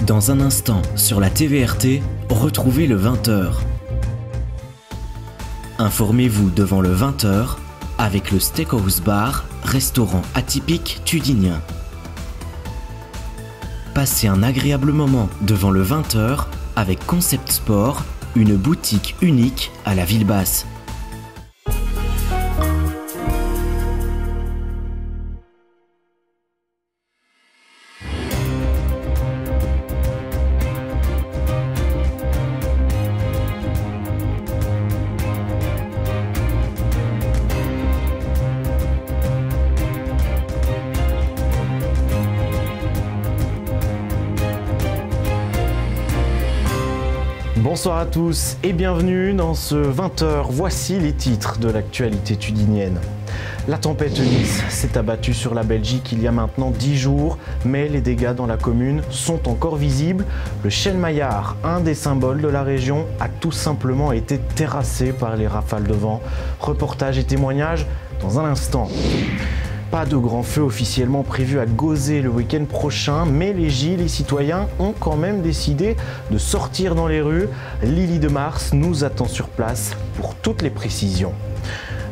Dans un instant, sur la TVRT, retrouvez le 20h. Informez-vous devant le 20h avec le Steakhouse Bar, restaurant atypique tudinien. Passez un agréable moment devant le 20h avec Concept Sport, une boutique unique à la ville basse. Bonsoir à tous et bienvenue dans ce 20h. Voici les titres de l'actualité tudinienne. La tempête Eunice s'est abattue sur la Belgique il y a maintenant 10 jours, mais les dégâts dans la commune sont encore visibles. Le chêne maillard, un des symboles de la région, a tout simplement été terrassé par les rafales de vent. Reportage et témoignages dans un instant. Pas de grand feu officiellement prévu à Gauzet le week-end prochain, mais les Gilles et citoyens ont quand même décidé de sortir dans les rues. Lily de Mars nous attend sur place pour toutes les précisions.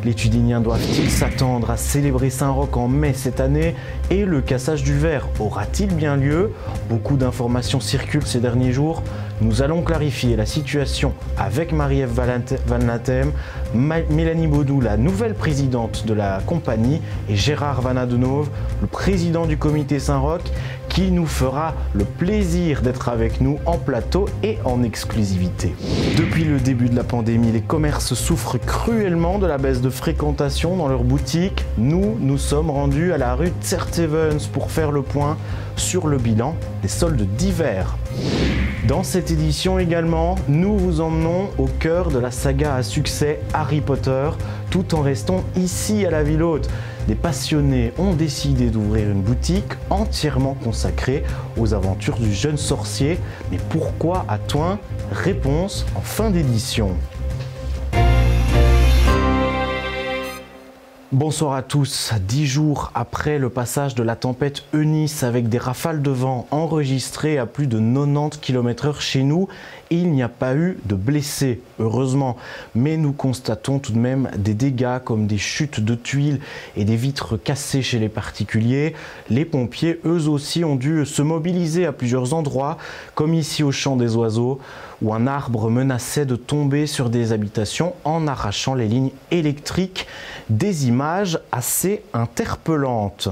Les Tudiniens doivent-ils s'attendre à célébrer Saint-Roch en mai cette année? Et le cassage du verre aura-t-il bien lieu? Beaucoup d'informations circulent ces derniers jours. Nous allons clarifier la situation avec Marie-Ève Van Latem, Mélanie Baudou, la nouvelle présidente de la compagnie, et Gérard Van Adenauve, le président du comité Saint-Roch, qui nous fera le plaisir d'être avec nous en plateau et en exclusivité. Depuis le début de la pandémie, les commerces souffrent cruellement de la baisse de fréquentation dans leurs boutiques. Nous sommes rendus à la rue Tsertevens pour faire le point sur le bilan des soldes d'hiver. Dans cette édition également, nous vous emmenons au cœur de la saga à succès Harry Potter, tout en restant ici à la Ville Haute. Des passionnés ont décidé d'ouvrir une boutique entièrement consacrée aux aventures du jeune sorcier. Mais pourquoi à Thoin? Réponse en fin d'édition. Bonsoir à tous. 10 jours après le passage de la tempête Eunice avec des rafales de vent enregistrées à plus de 90 km/h chez nous, il n'y a pas eu de blessés, heureusement. Mais nous constatons tout de même des dégâts comme des chutes de tuiles et des vitres cassées chez les particuliers. Les pompiers, eux aussi, ont dû se mobiliser à plusieurs endroits, comme ici au Champ des Oiseaux, où un arbre menaçait de tomber sur des habitations en arrachant les lignes électriques. Des images assez interpellantes.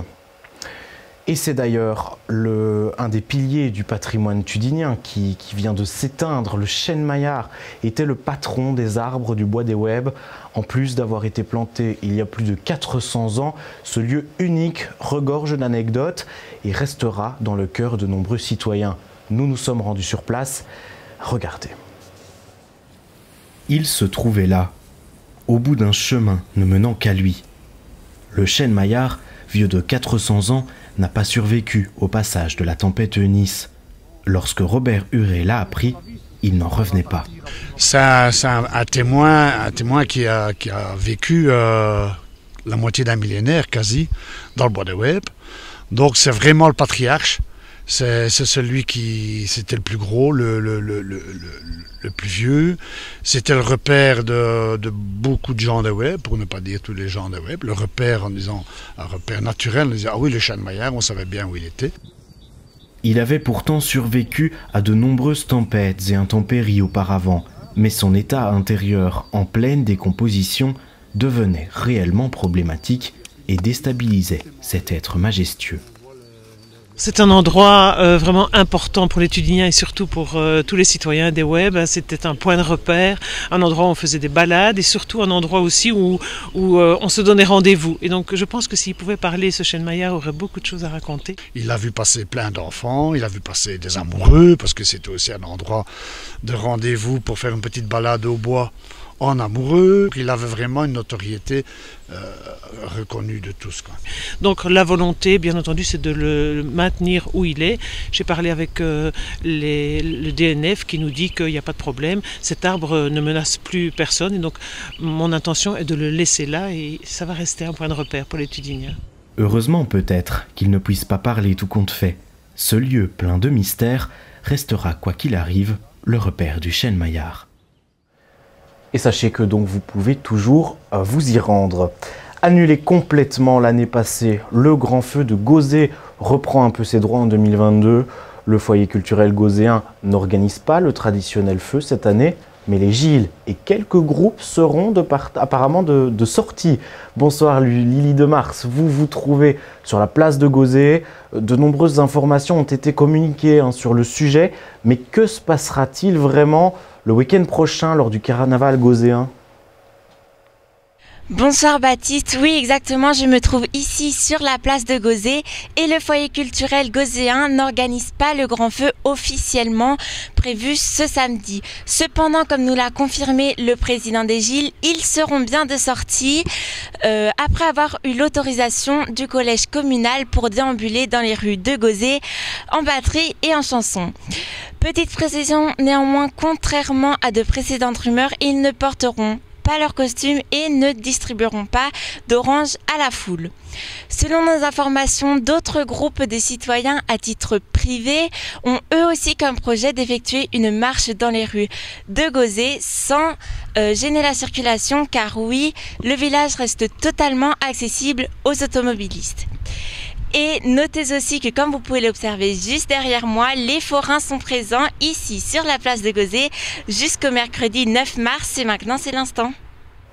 Et c'est d'ailleurs un des piliers du patrimoine tudinien qui vient de s'éteindre. Le chêne maillard était le patron des arbres du Bois des Webs. En plus d'avoir été planté il y a plus de 400 ans, ce lieu unique regorge d'anecdotes et restera dans le cœur de nombreux citoyens. Nous nous sommes rendus sur place. Regardez. Il se trouvait là, au bout d'un chemin ne menant qu'à lui. Le chêne maillard, vieux de 400 ans, n'a pas survécu au passage de la tempête Eunice. Lorsque Robert Huret l'a appris, il n'en revenait pas. C'est un témoin qui a vécu la moitié d'un millénaire quasi dans le Bois des Webs. Donc c'est vraiment le patriarche. C'est celui qui, c'était le plus gros, le plus vieux. C'était le repère de beaucoup de gens de Web, pour ne pas dire tous les gens de Web. Le repère en disant, un repère naturel, on disait, ah oui, le chêne maillard, on savait bien où il était. Il avait pourtant survécu à de nombreuses tempêtes et intempéries auparavant, mais son état intérieur, en pleine décomposition, devenait réellement problématique et déstabilisait cet être majestueux. C'est un endroit vraiment important pour les Tudiniens et surtout pour tous les citoyens des Webs. C'était un point de repère, un endroit où on faisait des balades et surtout un endroit aussi où on se donnait rendez-vous. Et donc je pense que s'il pouvait parler, ce chêne maillard aurait beaucoup de choses à raconter. Il a vu passer plein d'enfants, il a vu passer des amoureux, parce que c'était aussi un endroit de rendez-vous pour faire une petite balade au bois en amoureux. Il avait vraiment une notoriété reconnue de tous, quoi. Donc la volonté, bien entendu, c'est de le maintenir où il est. J'ai parlé avec le DNF qui nous dit qu'il n'y a pas de problème. Cet arbre ne menace plus personne. Et donc mon intention est de le laisser là et ça va rester un point de repère pour les Tudiniens. Heureusement peut-être qu'il ne puisse pas parler tout compte fait. Ce lieu plein de mystères restera quoi qu'il arrive le repère du chêne maillard. Et sachez que donc vous pouvez toujours vous y rendre. Annulé complètement l'année passée, le grand feu de Gauzé reprend un peu ses droits en 2022. Le foyer culturel gauzéen n'organise pas le traditionnel feu cette année, mais les Gilles et quelques groupes seront apparemment de sortie. Bonsoir Lily de Mars, vous vous trouvez sur la place de Gauzé. De nombreuses informations ont été communiquées sur le sujet, mais que se passera-t-il vraiment le week-end prochain lors du carnaval gauzéen? Bonsoir Baptiste, oui exactement, je me trouve ici sur la place de Gauzé et le foyer culturel gauzéen n'organise pas le grand feu officiellement prévu ce samedi. Cependant, comme nous l'a confirmé le président des Gilles, ils seront bien de sortie après avoir eu l'autorisation du collège communal pour déambuler dans les rues de Gauzé en batterie et en chanson. Petite précision néanmoins, contrairement à de précédentes rumeurs, ils ne porteront pas leur costume et ne distribueront pas d'orange à la foule. Selon nos informations, d'autres groupes de citoyens à titre privé ont eux aussi comme projet d'effectuer une marche dans les rues de Gauzé sans gêner la circulation, car oui, le village reste totalement accessible aux automobilistes. Et notez aussi que, comme vous pouvez l'observer juste derrière moi, les forains sont présents ici sur la place de Gauzé jusqu'au mercredi 9 mars. Et maintenant, c'est l'instant.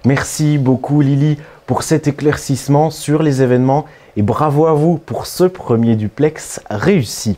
Merci beaucoup Lily pour cet éclaircissement sur les événements et bravo à vous pour ce premier duplex réussi.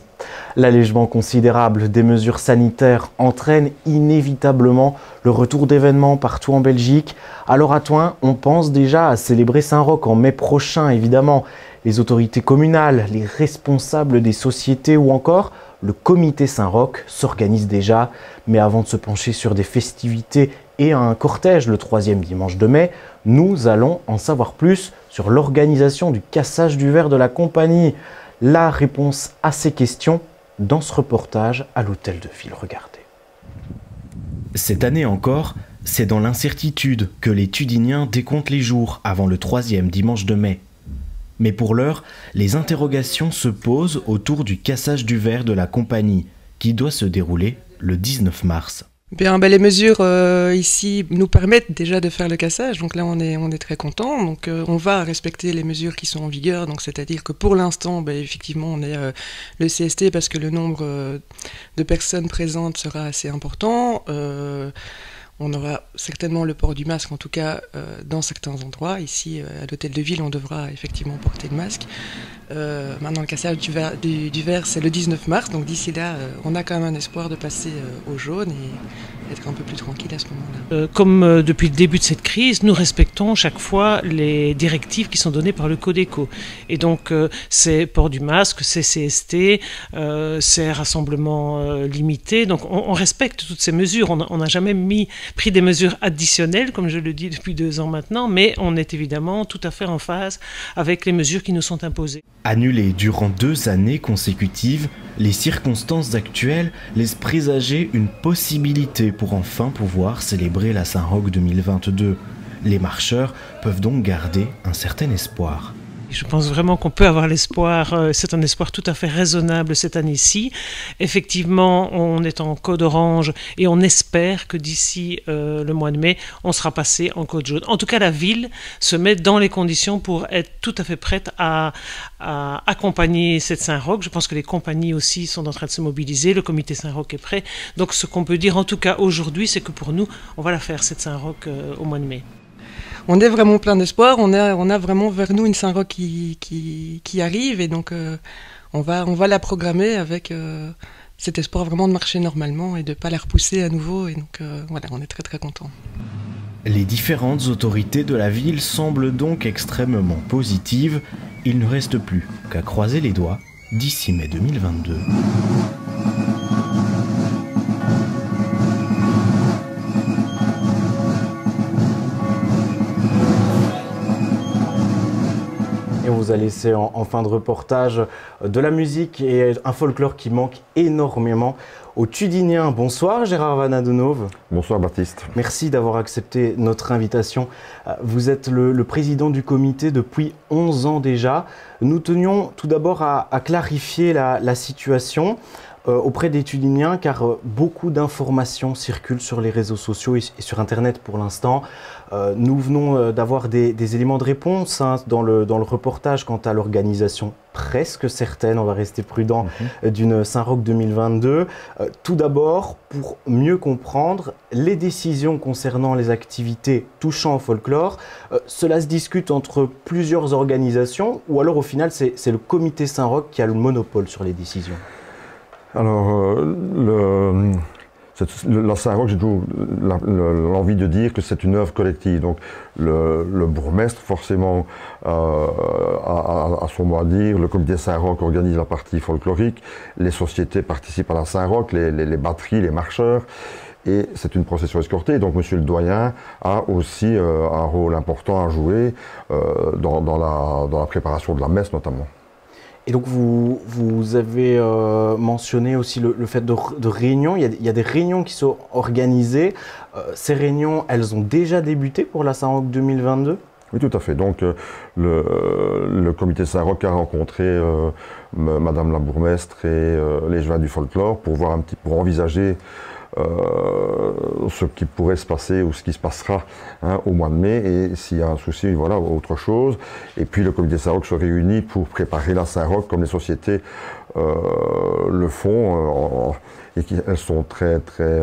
L'allègement considérable des mesures sanitaires entraîne inévitablement le retour d'événements partout en Belgique. Alors à Thoin, on pense déjà à célébrer Saint-Roch en mai prochain évidemment. Les autorités communales, les responsables des sociétés ou encore le comité Saint-Roch s'organisent déjà. Mais avant de se pencher sur des festivités et un cortège le 3e dimanche de mai, nous allons en savoir plus sur l'organisation du cassage du verre de la compagnie. La réponse à ces questions dans ce reportage à l'hôtel de ville. Regardez. Cette année encore, c'est dans l'incertitude que les Tudiniens décomptent les jours avant le 3e dimanche de mai. Mais pour l'heure, les interrogations se posent autour du cassage du verre de la compagnie, qui doit se dérouler le 19 mars. Bien, les mesures ici nous permettent déjà de faire le cassage, donc là on est très contents. Donc on va respecter les mesures qui sont en vigueur, donc c'est-à-dire que pour l'instant, effectivement, on est le CST parce que le nombre de personnes présentes sera assez important. On aura certainement le port du masque, en tout cas dans certains endroits. Ici, à l'hôtel de ville, on devra effectivement porter le masque. Maintenant, le cassage du verre, c'est le 19 mars. Donc d'ici là, on a quand même un espoir de passer au jaune et être un peu plus tranquille à ce moment-là. Comme depuis le début de cette crise, nous respectons chaque fois les directives qui sont données par le Codeco. Et donc, c'est port du masque, c'est CST, c'est rassemblement limité. Donc, on respecte toutes ces mesures. On n'a jamais pris des mesures additionnelles, comme je le dis depuis 2 ans maintenant, mais on est évidemment tout à fait en phase avec les mesures qui nous sont imposées. Annulées durant 2 années consécutives, les circonstances actuelles laissent présager une possibilité pour enfin pouvoir célébrer la Saint-Roch 2022. Les marcheurs peuvent donc garder un certain espoir. Je pense vraiment qu'on peut avoir l'espoir, c'est un espoir tout à fait raisonnable cette année-ci. Effectivement, on est en code orange et on espère que d'ici le mois de mai, on sera passé en code jaune. En tout cas, la ville se met dans les conditions pour être tout à fait prête à accompagner cette Saint-Roch. Je pense que les compagnies aussi sont en train de se mobiliser, le comité Saint-Roch est prêt. Donc ce qu'on peut dire en tout cas aujourd'hui, c'est que pour nous, on va la faire cette Saint-Roch au mois de mai. On est vraiment plein d'espoir, on a vraiment vers nous une Saint-Roch qui arrive et donc on va la programmer avec cet espoir vraiment de marcher normalement et de ne pas la repousser à nouveau. Et donc voilà, on est très très contents. Les différentes autorités de la ville semblent donc extrêmement positives. Il ne reste plus qu'à croiser les doigts d'ici mai 2022. On vous a laissé en fin de reportage de la musique et un folklore qui manque énormément aux Tudiniens. Bonsoir Gérard Vanadonov. Bonsoir Baptiste. Merci d'avoir accepté notre invitation. Vous êtes le président du comité depuis 11 ans déjà. Nous tenions tout d'abord à clarifier la situation. auprès des Tudiniens, car beaucoup d'informations circulent sur les réseaux sociaux et sur Internet pour l'instant. Nous venons d'avoir des éléments de réponse dans le reportage quant à l'organisation presque certaine, on va rester prudent, d'une Saint-Roch 2022. Tout d'abord, pour mieux comprendre les décisions concernant les activités touchant au folklore, cela se discute entre plusieurs organisations ou alors au final c'est le comité Saint-Roch qui a le monopole sur les décisions? Alors, la Saint-Roch, j'ai toujours l'envie de dire que c'est une œuvre collective. Donc, le bourgmestre, forcément, a son mot à dire. Le comité Saint-Roch organise la partie folklorique. Les sociétés participent à la Saint-Roch, les batteries, les marcheurs. Et c'est une procession escortée. Donc, monsieur le doyen a aussi un rôle important à jouer dans la préparation de la messe, notamment. Et donc vous avez mentionné aussi le fait de réunions. Il y a des réunions qui sont organisées. Ces réunions, elles ont déjà débuté pour la Saint-Roch 2022? Oui, tout à fait. Donc le comité Saint-Roch a rencontré Madame la bourgmestre et les joints du folklore pour envisager ce qui pourrait se passer ou ce qui se passera au mois de mai, et s'il y a un souci, voilà, autre chose. Et puis le comité Saint-Roch se réunit pour préparer la Saint-Roch comme les sociétés le font, et elles sont très, très,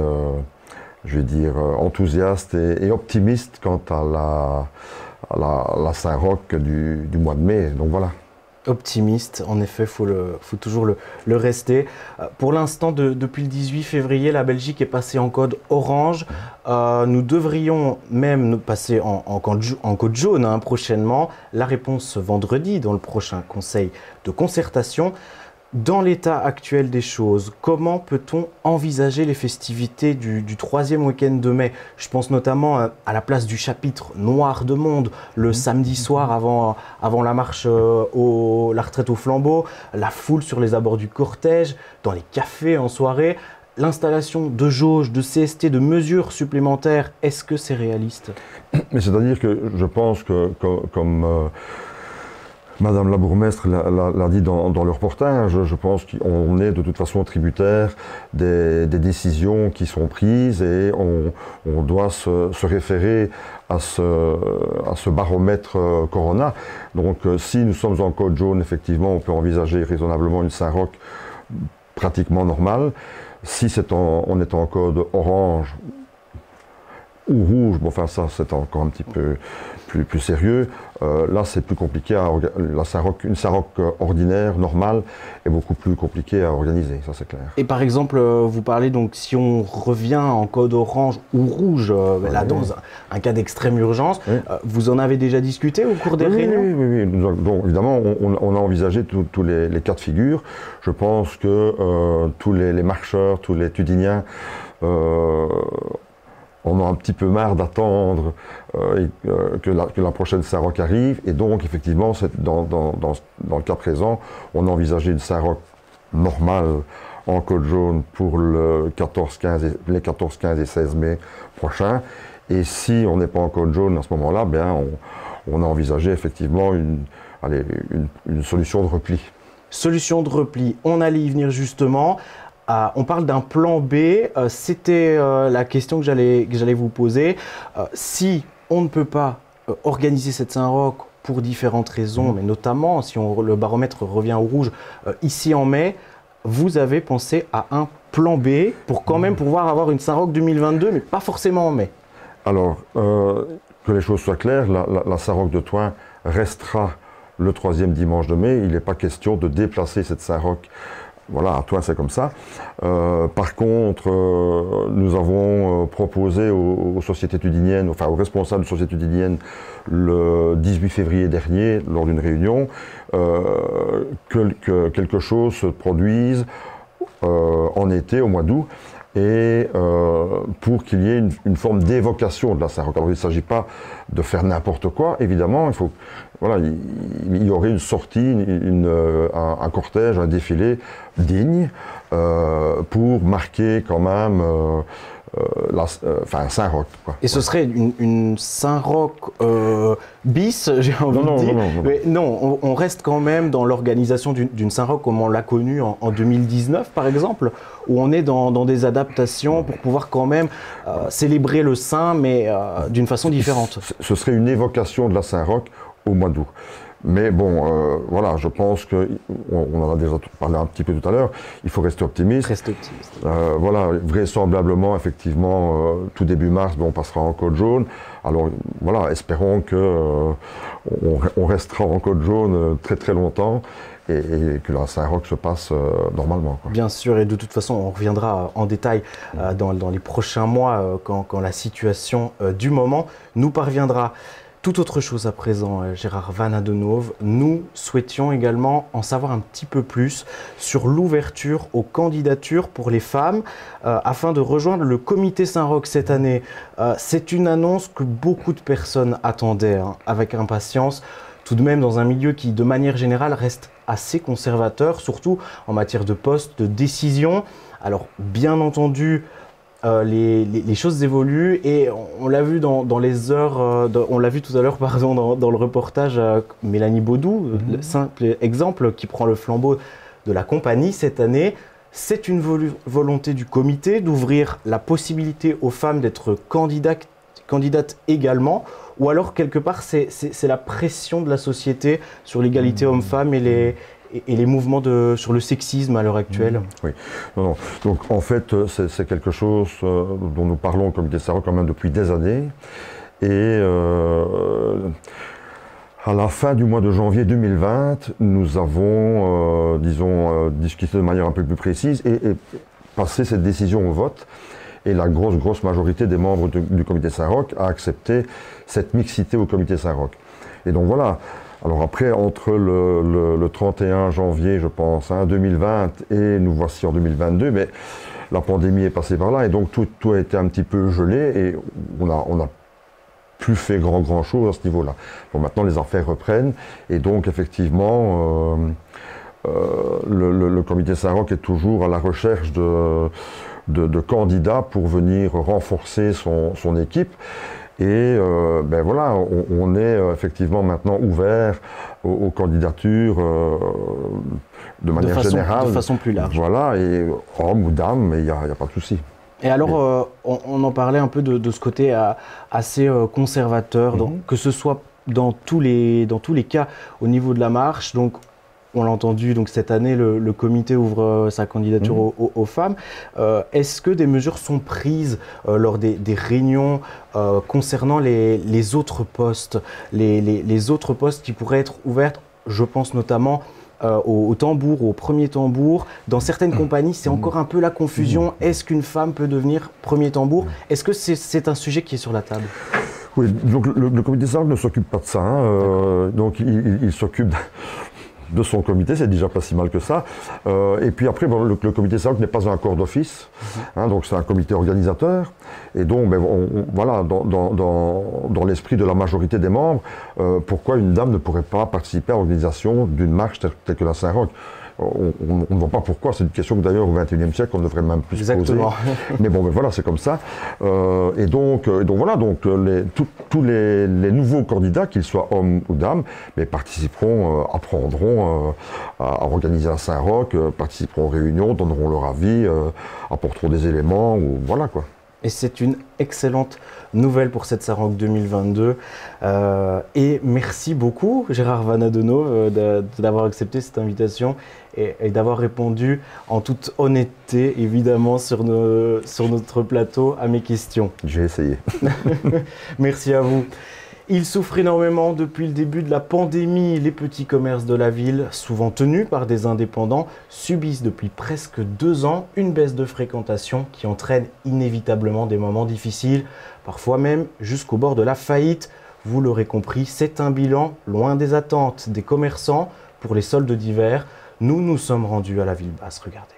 je vais dire, enthousiastes et optimistes quant à la Saint-Roch du mois de mai. Donc voilà. Optimiste, en effet, faut toujours le rester. Pour l'instant, depuis le 18 février, la Belgique est passée en code orange. Nous devrions même passer en code jaune prochainement. La réponse vendredi dans le prochain conseil de concertation. Dans l'état actuel des choses, comment peut-on envisager les festivités du troisième week-end de mai? Je pense notamment à la place du chapitre Noir de Monde, le samedi soir avant la marche, la retraite au flambeau, la foule sur les abords du cortège, dans les cafés en soirée. L'installation de jauges, de CST, de mesures supplémentaires, est-ce que c'est réaliste? Mais c'est-à-dire que je pense que comme Madame la bourgmestre l'a dit dans le reportage, je pense qu'on est de toute façon tributaire des décisions qui sont prises, et on doit se référer à ce baromètre Corona. Donc si nous sommes en code jaune, effectivement, on peut envisager raisonnablement une Saint-Roch pratiquement normale. Si on est en code orange ou rouge, bon, enfin ça c'est encore un petit peu plus sérieux. Là c'est plus compliqué une Saint-Roch ordinaire, normale, est beaucoup plus compliquée à organiser, ça c'est clair. Et par exemple, vous parlez donc si on revient en code orange ou rouge, là dans un cas d'extrême urgence, vous en avez déjà discuté au cours des réunions? Oui. Donc évidemment on a envisagé tous les cas de figure. Je pense que tous les marcheurs, tous les Tudiniens on a un petit peu marre d'attendre que la prochaine Saint-Roch arrive, et donc effectivement, dans le cas présent, on a envisagé une Saint-Roch normale en code jaune pour les 14, 15 et 16 mai prochains. Et si on n'est pas en code jaune à ce moment-là, on a envisagé effectivement une solution de repli. Solution de repli, on allait y venir justement. On parle d'un plan B, c'était la question que j'allais vous poser. Si on ne peut pas organiser cette Saint-Roch pour différentes raisons, mais notamment si le baromètre revient au rouge ici en mai, vous avez pensé à un plan B pour quand même pouvoir avoir une Saint-Roch 2022, mais pas forcément en mai? Alors, que les choses soient claires, la Saint-Roch de Thoin restera le 3e dimanche de mai. Il n'est pas question de déplacer cette Saint-Roch. Voilà, à Thoin c'est comme ça. Par contre, nous avons proposé aux sociétés tudiniennes, enfin aux responsables de sociétés tudiniennes, le 18 février dernier, lors d'une réunion, que quelque chose se produise en été, au mois d'août, et pour qu'il y ait une forme d'évocation de la Saint-Roch. Alors il ne s'agit pas de faire n'importe quoi, évidemment, il y aurait une sortie, un cortège, un défilé digne, pour marquer quand même Saint-Roch. Et ce serait une Saint-Roch bis, j'ai envie de dire. Mais non, on reste quand même dans l'organisation d'une Saint-Roch comme on l'a connue en 2019 par exemple, où on est dans des adaptations pour pouvoir quand même célébrer le Saint, mais d'une façon différente. Ce serait une évocation de la Saint-Roch au mois d'août. Mais bon, voilà, je pense qu'on en a déjà parlé un petit peu tout à l'heure, il faut rester optimiste. Rester optimiste. Voilà, vraisemblablement, effectivement, tout début mars, on passera en côte jaune. Alors voilà, espérons qu'on restera en côte jaune très très longtemps et que la Saint-Roch se passe normalement, quoi. Bien sûr, et de toute façon, on reviendra en détail dans les prochains mois quand la situation du moment nous parviendra. Tout autre chose à présent, Gérard Van Adenhove, nous souhaitions également en savoir un petit peu plus sur l'ouverture aux candidatures pour les femmes afin de rejoindre le comité Saint-Roch cette année. C'est une annonce que beaucoup de personnes attendaient avec impatience, tout de même dans un milieu qui de manière générale reste assez conservateur, surtout en matière de poste, de décision. Alors bien entendu, les choses évoluent et on l'a vu dans les heures, on l'a vu tout à l'heure dans le reportage Mélanie Baudou, le simple exemple qui prend le flambeau de la compagnie cette année. C'est une volonté du comité d'ouvrir la possibilité aux femmes d'être candidates également, ou alors quelque part c'est la pression de la société sur l'égalité homme-femme et les mouvements sur le sexisme à l'heure actuelle. Oui, non. Donc en fait, c'est quelque chose dont nous parlons au comité Saint-Roch quand même depuis des années. Et à la fin du mois de janvier 2020, nous avons, discuté de manière un peu plus précise et passé cette décision au vote. Et la grosse majorité des membres du comité Saint-Roch a accepté cette mixité au comité Saint-Roch. Et donc voilà. Alors après, entre le 31 janvier, je pense, 2020, et nous voici en 2022, mais la pandémie est passée par là, et donc tout a été un petit peu gelé, et on a plus fait grand chose à ce niveau-là. Bon, maintenant, les affaires reprennent, et donc effectivement, le comité Saint-Roch est toujours à la recherche de candidats pour venir renforcer son équipe. Et ben voilà, on est effectivement maintenant ouvert aux candidatures de manière générale. De façon plus large. Voilà, et homme ou dame, il n'y a pas de souci. Et alors, on en parlait un peu de ce côté assez conservateur, que ce soit dans tous les cas au niveau de la marche. Donc, on l'a entendu, donc cette année, le comité ouvre sa candidature aux femmes. Est-ce que des mesures sont prises lors des réunions concernant les autres postes, les autres postes qui pourraient être ouverts? Je pense notamment au tambour, au premier tambour. Dans certaines compagnies, c'est encore un peu la confusion. Est-ce qu'une femme peut devenir premier tambour? Est-ce que c'est un sujet qui est sur la table? Oui, donc le comité Saint-Roch ne s'occupe pas de ça. Donc il s'occupe de son comité, c'est déjà pas si mal que ça. Et puis après, bon, le comité Saint-Roch n'est pas un corps d'office, donc c'est un comité organisateur. Et donc, voilà, dans l'esprit de la majorité des membres, pourquoi une dame ne pourrait pas participer à l'organisation d'une marche telle que la Saint-Roch? On ne voit pas pourquoi, c'est une question que d'ailleurs au XXIe siècle on ne devrait même plus se poser. Mais bon, voilà, c'est comme ça. Et donc voilà, tous les nouveaux candidats, qu'ils soient hommes ou dames, mais participeront, apprendront à organiser la Saint-Roch, participeront aux réunions, donneront leur avis, apporteront des éléments, ou voilà quoi. Et c'est une excellente nouvelle pour cette Saint-Roch 2022. Et merci beaucoup, Gérard Van Adenhove, d'avoir accepté cette invitation et d'avoir répondu en toute honnêteté, évidemment, sur notre plateau à mes questions. J'ai essayé. Merci à vous. Il souffre énormément depuis le début de la pandémie. Les petits commerces de la ville, souvent tenus par des indépendants, subissent depuis presque 2 ans une baisse de fréquentation qui entraîne inévitablement des moments difficiles, parfois même jusqu'au bord de la faillite. Vous l'aurez compris, c'est un bilan loin des attentes des commerçants pour les soldes d'hiver. Nous sommes rendus à la ville basse, regardez.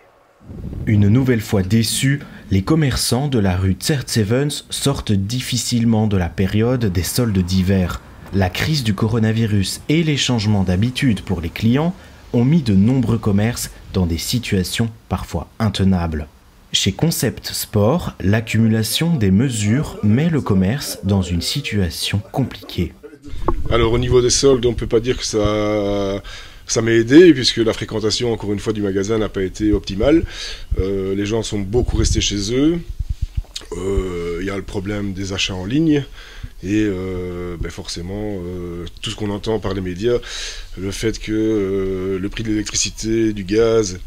Une nouvelle fois déçus, les commerçants de la rue Tsertsevens sortent difficilement de la période des soldes d'hiver. La crise du coronavirus et les changements d'habitude pour les clients ont mis de nombreux commerces dans des situations parfois intenables. Chez Concept Sport, l'accumulation des mesures met le commerce dans une situation compliquée. Alors au niveau des soldes, on ne peut pas dire que ça m'a aidé, puisque la fréquentation, encore une fois, du magasin n'a pas été optimale. Les gens sont beaucoup restés chez eux. Il y a le problème des achats en ligne et forcément tout ce qu'on entend par les médias, le fait que le prix de l'électricité, du gaz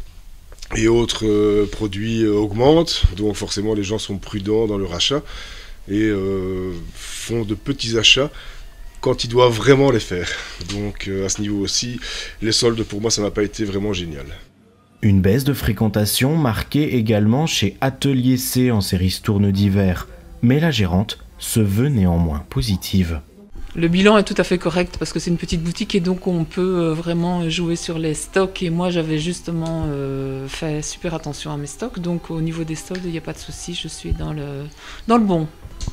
et autres produits augmentent, donc forcément les gens sont prudents dans leur achat et font de petits achats quand ils doivent vraiment les faire. Donc à ce niveau aussi, les soldes pour moi ça n'a pas été vraiment génial. Une baisse de fréquentation marquée également chez Atelier C en série Stourne d'hiver, mais la gérante se veut néanmoins positive. Le bilan est tout à fait correct parce que c'est une petite boutique et donc on peut vraiment jouer sur les stocks. Et moi j'avais justement fait super attention à mes stocks, donc au niveau des soldes il n'y a pas de souci, je suis dans le bon.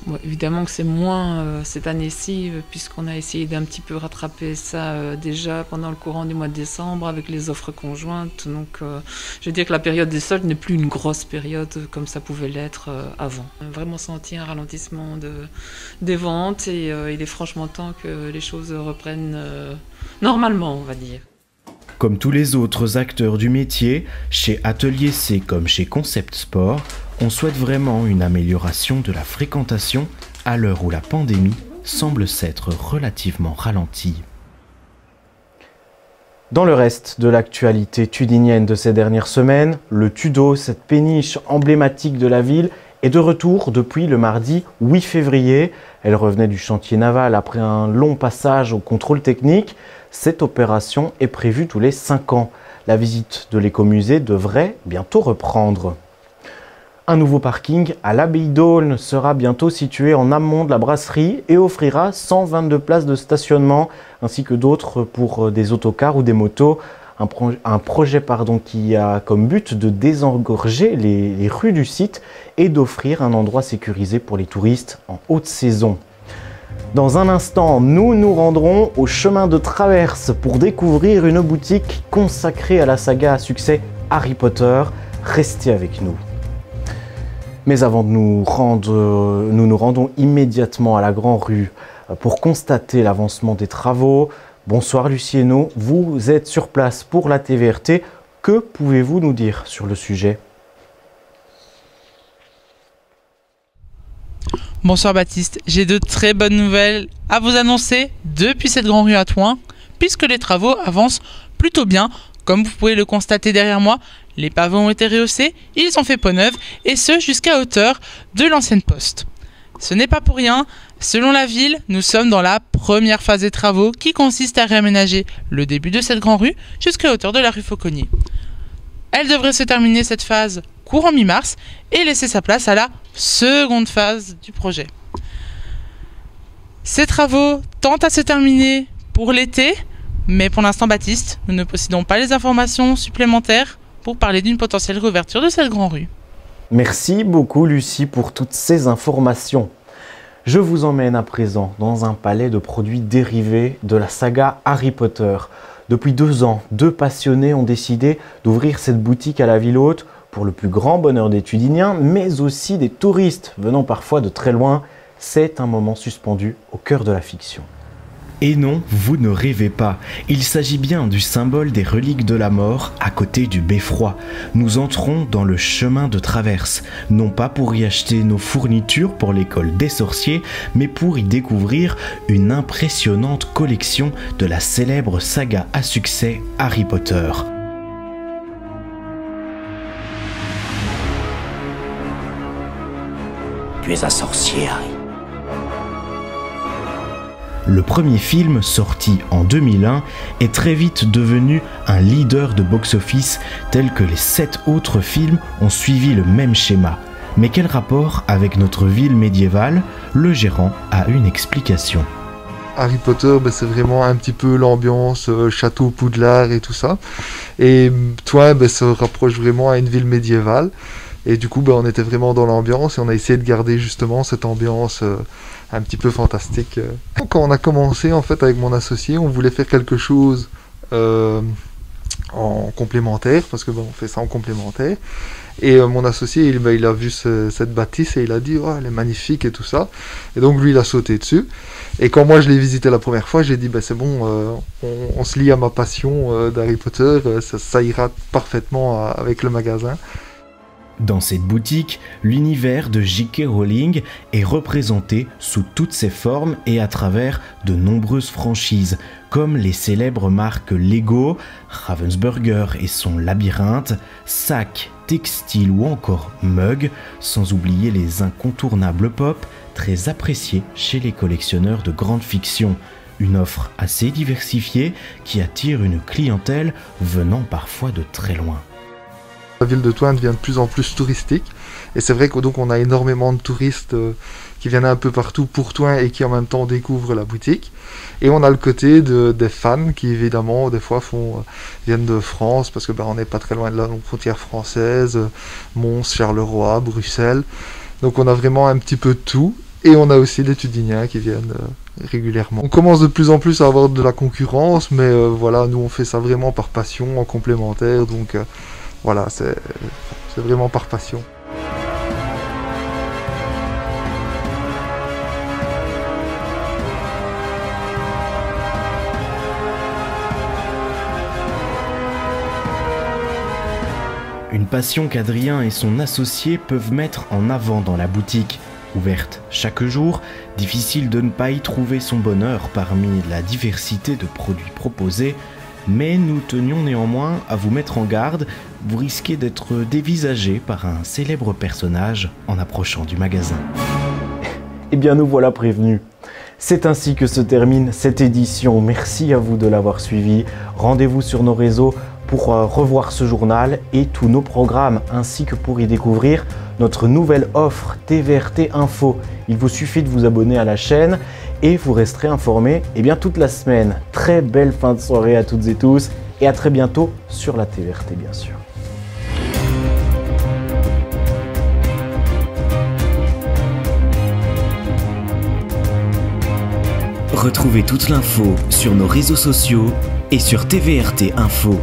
Bon, évidemment que c'est moins cette année-ci puisqu'on a essayé d'un petit peu rattraper ça déjà pendant le courant du mois de décembre avec les offres conjointes. Donc je veux dire que la période des soldes n'est plus une grosse période comme ça pouvait l'être avant. On a vraiment senti un ralentissement des ventes et il est franchement temps que les choses reprennent normalement, on va dire. Comme tous les autres acteurs du métier, chez Atelier C comme chez Concept Sport, on souhaite vraiment une amélioration de la fréquentation à l'heure où la pandémie semble s'être relativement ralentie. Dans le reste de l'actualité tudinienne de ces dernières semaines, le Tudo, cette péniche emblématique de la ville, est de retour depuis le mardi 8 février. Elle revenait du chantier naval après un long passage au contrôle technique. Cette opération est prévue tous les 5 ans. La visite de l'écomusée devrait bientôt reprendre. Un nouveau parking à l'Abbaye d'Aulne sera bientôt situé en amont de la brasserie et offrira 122 places de stationnement ainsi que d'autres pour des autocars ou des motos. Un projet qui a comme but de désengorger les rues du site et d'offrir un endroit sécurisé pour les touristes en haute saison. Dans un instant, nous nous rendrons au chemin de traverse pour découvrir une boutique consacrée à la saga à succès Harry Potter. Restez avec nous. Mais avant de nous rendons immédiatement à la Grande Rue pour constater l'avancement des travaux. Bonsoir Lucie Hainaut, vous êtes sur place pour la TVRT. Que pouvez-vous nous dire sur le sujet ? Bonsoir Baptiste, j'ai de très bonnes nouvelles à vous annoncer depuis cette Grande Rue à Thoin, puisque les travaux avancent plutôt bien. Comme vous pouvez le constater derrière moi, les pavés ont été rehaussés, ils ont fait peau neuve, et ce jusqu'à hauteur de l'ancienne poste. Ce n'est pas pour rien, selon la ville, nous sommes dans la première phase des travaux qui consiste à réaménager le début de cette grande rue jusqu'à hauteur de la rue Fauconnier. Elle devrait se terminer cette phase courant mi-mars et laisser sa place à la seconde phase du projet. Ces travaux tentent à se terminer pour l'été, mais pour l'instant Baptiste, nous ne possédons pas les informations supplémentaires pour parler d'une potentielle réouverture de cette grande rue. Merci beaucoup Lucie pour toutes ces informations. Je vous emmène à présent dans un palais de produits dérivés de la saga Harry Potter. Depuis 2 ans, 2 passionnés ont décidé d'ouvrir cette boutique à la Ville Haute pour le plus grand bonheur des Tudiniens, mais aussi des touristes venant parfois de très loin. C'est un moment suspendu au cœur de la fiction. Et non, vous ne rêvez pas, il s'agit bien du symbole des reliques de la mort à côté du beffroi. Nous entrons dans le chemin de traverse, non pas pour y acheter nos fournitures pour l'école des sorciers, mais pour y découvrir une impressionnante collection de la célèbre saga à succès Harry Potter. Tu es un sorcier, Harry. Le premier film, sorti en 2001, est très vite devenu un leader de box-office tel que les 7 autres films ont suivi le même schéma. Mais quel rapport avec notre ville médiévale? Le gérant a une explication. Harry Potter, c'est vraiment un petit peu l'ambiance château Poudlard et tout ça. Et toi, se rapproche vraiment à une ville médiévale. Et du coup, on était vraiment dans l'ambiance et on a essayé de garder justement cette ambiance un petit peu fantastique. Quand on a commencé en fait avec mon associé, on voulait faire quelque chose en complémentaire, parce que on fait ça en complémentaire. Et mon associé, il a vu cette bâtisse et il a dit « Oh, elle est magnifique » et tout ça. Et donc lui, il a sauté dessus. Et quand moi, je l'ai visité la première fois, j'ai dit « C'est bon, on se lie à ma passion d'Harry Potter, ça ira parfaitement avec le magasin. » Dans cette boutique, l'univers de J.K. Rowling est représenté sous toutes ses formes et à travers de nombreuses franchises, comme les célèbres marques Lego, Ravensburger et son labyrinthe, sacs, textiles ou encore mugs, sans oublier les incontournables pop, très appréciés chez les collectionneurs de grande fiction. Une offre assez diversifiée qui attire une clientèle venant parfois de très loin. La ville de Thouin devient de plus en plus touristique et c'est vrai qu'on a énormément de touristes qui viennent un peu partout pour Thouin et qui en même temps découvrent la boutique. Et on a le côté des fans qui évidemment des fois viennent de France parce que on n'est pas très loin de la frontière française, Mons, Charleroi, Bruxelles. Donc on a vraiment un petit peu de tout et on a aussi des Tudiniens qui viennent régulièrement. On commence de plus en plus à avoir de la concurrence, mais voilà, nous on fait ça vraiment par passion, en complémentaire, donc voilà, c'est vraiment par passion. Une passion qu'Adrien et son associé peuvent mettre en avant dans la boutique. Ouverte chaque jour, difficile de ne pas y trouver son bonheur parmi la diversité de produits proposés, mais nous tenions néanmoins à vous mettre en garde, vous risquez d'être dévisagé par un célèbre personnage en approchant du magasin. Eh bien nous voilà prévenus. C'est ainsi que se termine cette édition. Merci à vous de l'avoir suivi. Rendez-vous sur nos réseaux pour revoir ce journal et tous nos programmes, ainsi que pour y découvrir notre nouvelle offre TVRT Info. Il vous suffit de vous abonner à la chaîne et vous resterez informés toute la semaine. Très belle fin de soirée à toutes et tous et à très bientôt sur la TVRT bien sûr. Retrouvez toute l'info sur nos réseaux sociaux et sur TVRT Info.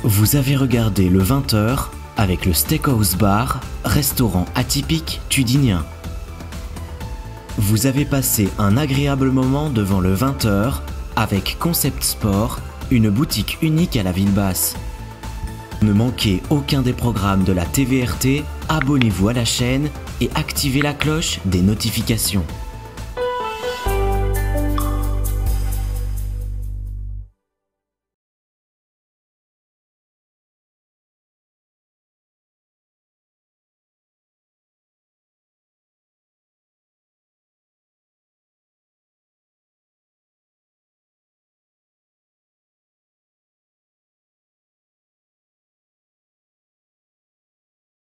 Vous avez regardé le 20h avec le Steakhouse Bar, restaurant atypique tudinien. Vous avez passé un agréable moment devant le 20h avec Concept Sport, une boutique unique à la ville basse. Ne manquez aucun des programmes de la TVRT, abonnez-vous à la chaîne et activez la cloche des notifications.